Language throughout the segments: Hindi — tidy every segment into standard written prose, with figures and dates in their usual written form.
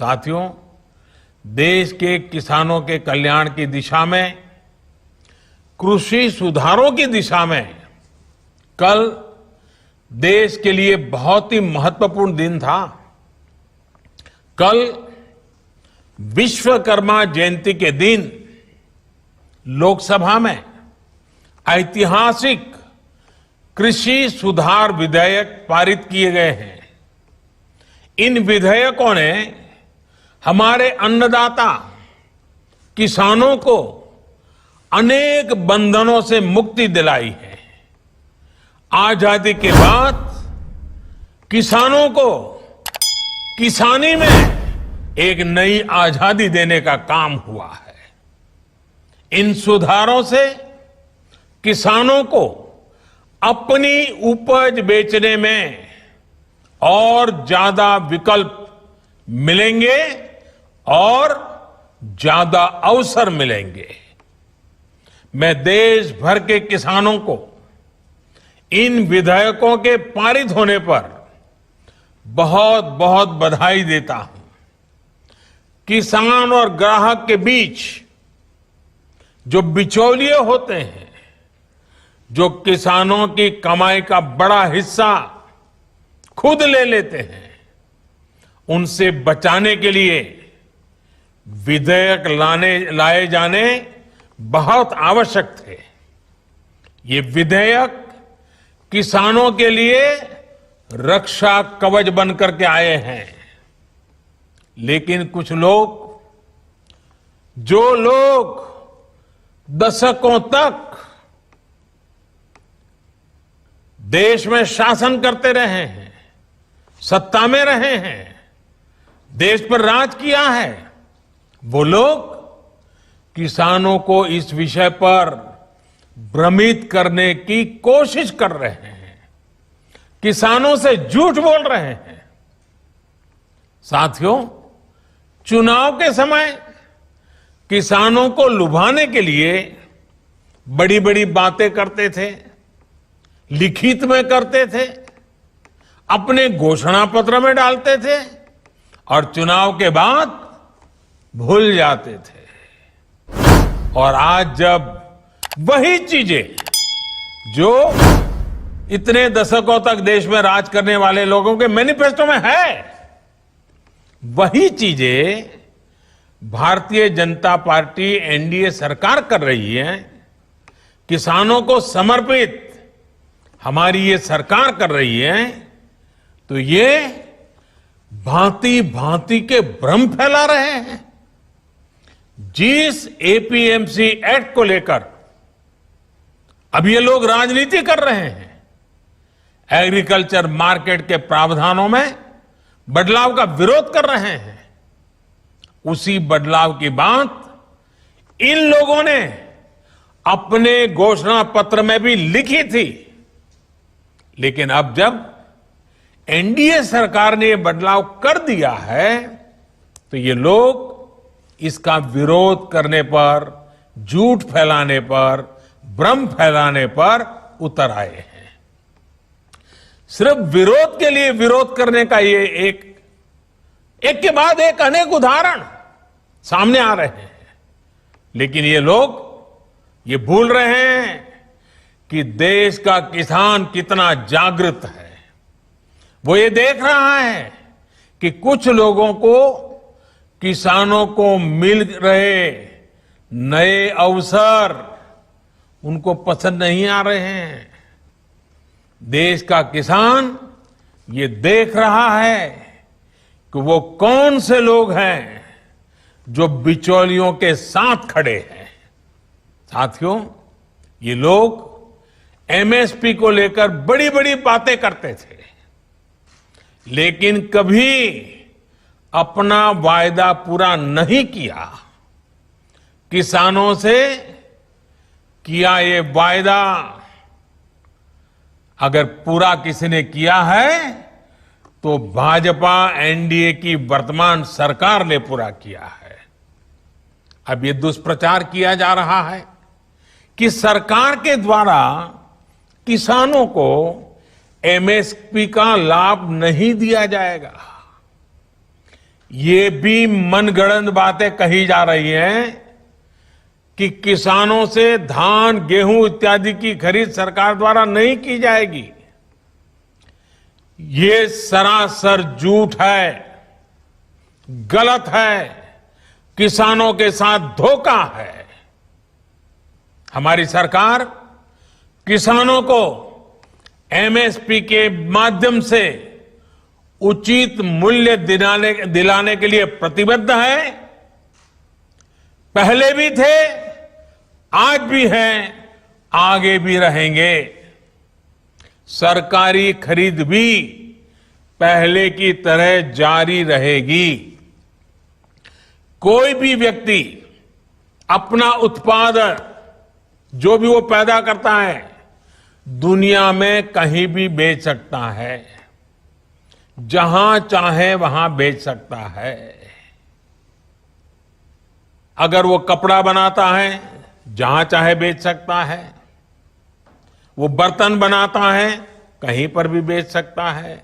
साथियों, देश के किसानों के कल्याण की दिशा में, कृषि सुधारों की दिशा में कल देश के लिए बहुत ही महत्वपूर्ण दिन था। कल विश्वकर्मा जयंती के दिन लोकसभा में ऐतिहासिक कृषि सुधार विधेयक पारित किए गए हैं। इन विधेयकों ने हमारे अन्नदाता किसानों को अनेक बंधनों से मुक्ति दिलाई है। आजादी के बाद किसानों को किसानी में एक नई आजादी देने का काम हुआ है। इन सुधारों से किसानों को अपनी उपज बेचने में और ज्यादा विकल्प मिलेंगे और ज्यादा अवसर मिलेंगे। मैं देश भर के किसानों को इन विधेयकों के पारित होने पर बहुत बहुत बधाई देता हूं। किसान और ग्राहक के बीच जो बिचौलिए होते हैं, जो किसानों की कमाई का बड़ा हिस्सा खुद ले लेते हैं, उनसे बचाने के लिए विधेयक लाए जाने बहुत आवश्यक थे। ये विधेयक किसानों के लिए रक्षा कवच बनकर के आए हैं। लेकिन कुछ लोग, जो लोग दशकों तक देश में शासन करते रहे हैं, सत्ता में रहे हैं, देश पर राज किया है, वो लोग किसानों को इस विषय पर भ्रमित करने की कोशिश कर रहे हैं, किसानों से झूठ बोल रहे हैं। साथियों, चुनाव के समय किसानों को लुभाने के लिए बड़ी बड़ी बातें करते थे, लिखित में करते थे, अपने घोषणा पत्र में डालते थे और चुनाव के बाद भूल जाते थे। और आज जब वही चीजें जो इतने दशकों तक देश में राज करने वाले लोगों के मैनिफेस्टो में है, वही चीजें भारतीय जनता पार्टी एनडीए सरकार कर रही है, किसानों को समर्पित हमारी ये सरकार कर रही है, तो ये भांति भांति के भ्रम फैला रहे हैं। जिस एपीएमसी एक्ट को लेकर अब ये लोग राजनीति कर रहे हैं, एग्रीकल्चर मार्केट के प्रावधानों में बदलाव का विरोध कर रहे हैं, उसी बदलाव की बात इन लोगों ने अपने घोषणा पत्र में भी लिखी थी। लेकिन अब जब एनडीए सरकार ने ये बदलाव कर दिया है, तो ये लोग इसका विरोध करने पर, झूठ फैलाने पर, भ्रम फैलाने पर उतर आए हैं। सिर्फ विरोध के लिए विरोध करने का ये एक के बाद एक अनेक उदाहरण सामने आ रहे हैं। लेकिन ये लोग ये भूल रहे हैं कि देश का किसान कितना जागृत है। वो ये देख रहा है कि कुछ लोगों को, किसानों को मिल रहे नए अवसर उनको पसंद नहीं आ रहे हैं। देश का किसान ये देख रहा है कि वो कौन से लोग हैं जो बिचौलियों के साथ खड़े हैं। साथियों, ये लोग एमएसपी को लेकर बड़ी बड़ी बातें करते थे, लेकिन कभी अपना वायदा पूरा नहीं किया। किसानों से किया ये वायदा अगर पूरा किसी ने किया है तो भाजपा एनडीए की वर्तमान सरकार ने पूरा किया है। अब ये दुष्प्रचार किया जा रहा है कि सरकार के द्वारा किसानों को एमएसपी का लाभ नहीं दिया जाएगा। ये भी मनगढ़ंत बातें कही जा रही हैं कि किसानों से धान, गेहूं इत्यादि की खरीद सरकार द्वारा नहीं की जाएगी। ये सरासर झूठ है, गलत है, किसानों के साथ धोखा है। हमारी सरकार किसानों को एमएसपी के माध्यम से उचित मूल्य दिलाने के लिए प्रतिबद्ध है। पहले भी थे, आज भी हैं, आगे भी रहेंगे। सरकारी खरीद भी पहले की तरह जारी रहेगी। कोई भी व्यक्ति अपना उत्पाद जो भी वो पैदा करता है दुनिया में कहीं भी बेच सकता है, जहां चाहे वहां बेच सकता है। अगर वो कपड़ा बनाता है जहां चाहे बेच सकता है, वो बर्तन बनाता है कहीं पर भी बेच सकता है,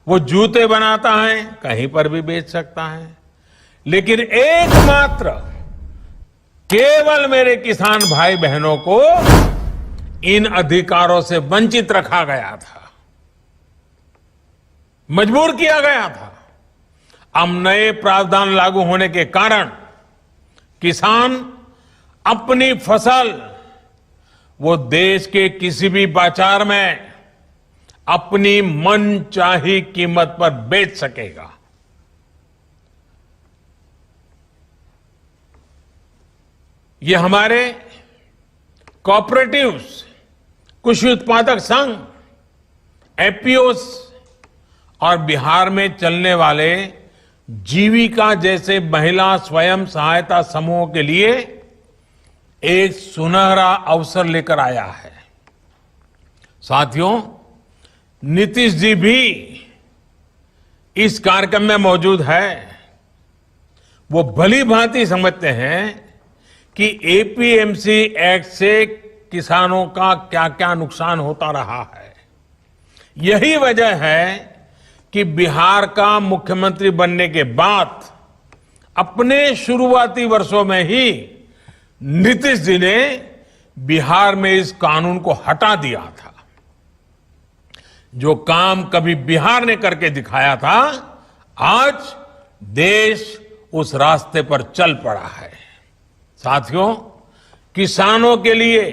वो जूते बनाता है कहीं पर भी बेच सकता है। लेकिन एकमात्र केवल मेरे किसान भाई बहनों को इन अधिकारों से वंचित रखा गया था, मजबूर किया गया था। अब नए प्रावधान लागू होने के कारण किसान अपनी फसल वो देश के किसी भी बाजार में अपनी मनचाही कीमत पर बेच सकेगा। ये हमारे कोऑपरेटिव्स, कृषि उत्पादक संघ, एपीओस और बिहार में चलने वाले जीविका जैसे महिला स्वयं सहायता समूहों के लिए एक सुनहरा अवसर लेकर आया है। साथियों, नीतीश जी भी इस कार्यक्रम में मौजूद है। वो भली भांति समझते हैं कि एपीएमसी एक्ट से किसानों का क्या क्या नुकसान होता रहा है। यही वजह है कि बिहार का मुख्यमंत्री बनने के बाद अपने शुरुआती वर्षों में ही नीतीश जी ने बिहार में इस कानून को हटा दिया था। जो काम कभी बिहार ने करके दिखाया था, आज देश उस रास्ते पर चल पड़ा है। साथियों, किसानों के लिए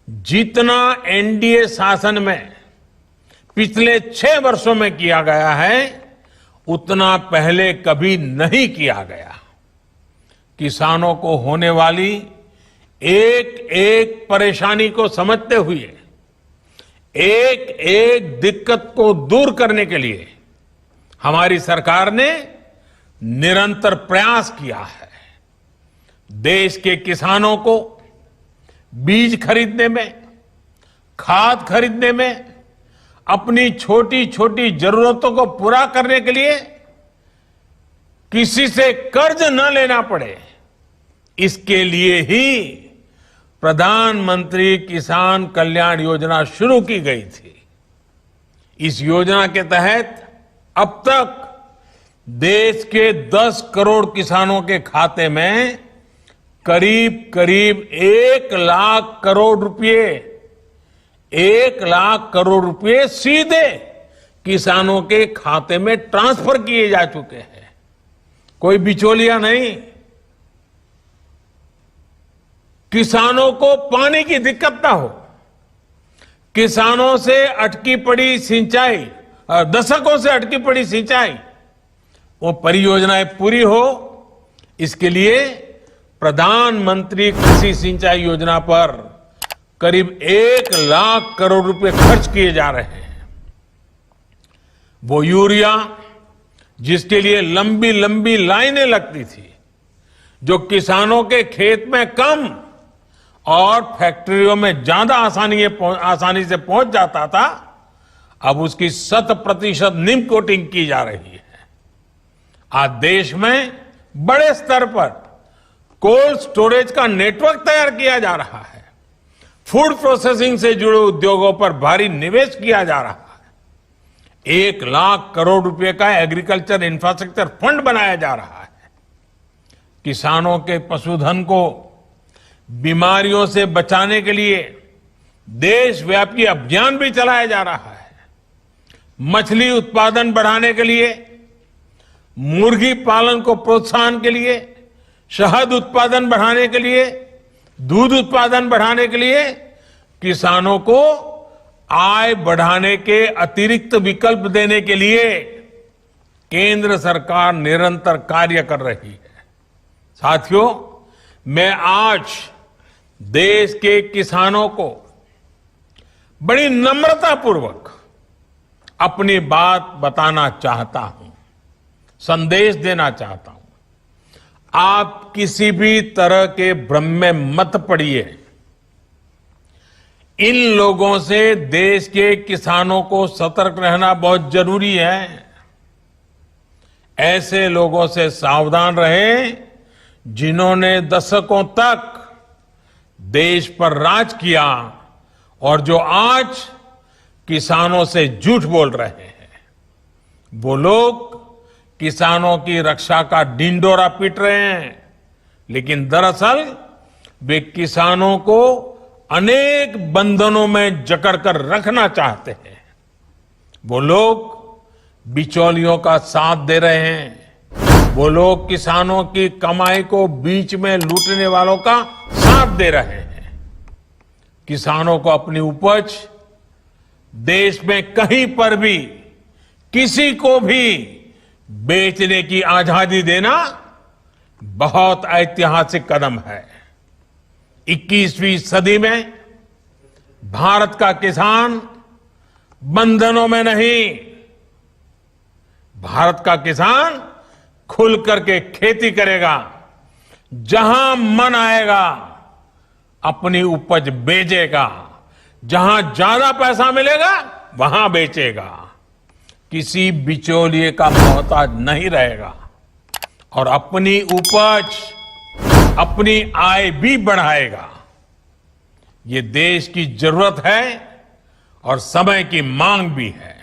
जितना एनडीए शासन में पिछले 6 वर्षों में किया गया है, उतना पहले कभी नहीं किया गया। किसानों को होने वाली एक एक परेशानी को समझते हुए, एक एक दिक्कत को दूर करने के लिए हमारी सरकार ने निरंतर प्रयास किया है। देश के किसानों को बीज खरीदने में, खाद खरीदने में, अपनी छोटी छोटी जरूरतों को पूरा करने के लिए किसी से कर्ज न लेना पड़े, इसके लिए ही प्रधानमंत्री किसान कल्याण योजना शुरू की गई थी। इस योजना के तहत अब तक देश के 10 करोड़ किसानों के खाते में करीब करीब 1 लाख करोड़ रुपए, 1 लाख करोड़ रुपए सीधे किसानों के खाते में ट्रांसफर किए जा चुके हैं। कोई बिचौलिया नहीं। किसानों को पानी की दिक्कत ना हो, किसानों से अटकी पड़ी सिंचाई, दशकों से अटकी पड़ी सिंचाई, वो परियोजनाएं पूरी हो, इसके लिए प्रधानमंत्री कृषि सिंचाई योजना पर करीब 1 लाख करोड़ रुपए खर्च किए जा रहे हैं। वो यूरिया जिसके लिए लंबी लंबी लाइनें लगती थी, जो किसानों के खेत में कम और फैक्ट्रियों में ज्यादा आसानी से पहुंच जाता था, अब उसकी 100% निम कोटिंग की जा रही है। आज देश में बड़े स्तर पर कोल्ड स्टोरेज का नेटवर्क तैयार किया जा रहा है। फूड प्रोसेसिंग से जुड़े उद्योगों पर भारी निवेश किया जा रहा 1,00,000 करोड़ रुपए का एग्रीकल्चर इंफ्रास्ट्रक्चर फंड बनाया जा रहा है। किसानों के पशुधन को बीमारियों से बचाने के लिए देशव्यापी अभियान भी चलाया जा रहा है। मछली उत्पादन बढ़ाने के लिए, मुर्गी पालन को प्रोत्साहन के लिए, शहद उत्पादन बढ़ाने के लिए, दूध उत्पादन बढ़ाने के लिए किसानों को आय बढ़ाने के अतिरिक्त विकल्प देने के लिए केंद्र सरकार निरंतर कार्य कर रही है। साथियों, मैं आज देश के किसानों को बड़ी नम्रतापूर्वक अपनी बात बताना चाहता हूं, संदेश देना चाहता हूं। आप किसी भी तरह के भ्रम में मत पड़िए। इन लोगों से देश के किसानों को सतर्क रहना बहुत जरूरी है। ऐसे लोगों से सावधान रहें जिन्होंने दशकों तक देश पर राज किया और जो आज किसानों से झूठ बोल रहे हैं। वो लोग किसानों की रक्षा का ढिंढोरा पीट रहे हैं, लेकिन दरअसल वे किसानों को अनेक बंधनों में जकड़कर रखना चाहते हैं। वो लोग बिचौलियों का साथ दे रहे हैं। वो लोग किसानों की कमाई को बीच में लूटने वालों का साथ दे रहे हैं। किसानों को अपनी उपज देश में कहीं पर भी किसी को भी बेचने की आजादी देना बहुत ऐतिहासिक कदम है। 21वीं सदी में भारत का किसान बंधनों में नहीं, भारत का किसान खुल करके खेती करेगा, जहां मन आएगा अपनी उपज बेचेगा, जहां ज्यादा पैसा मिलेगा वहां बेचेगा, किसी बिचौलिए का मोहताज नहीं रहेगा और अपनी उपज, अपनी आय भी बढ़ाएगा। ये देश की जरूरत है और समय की मांग भी है।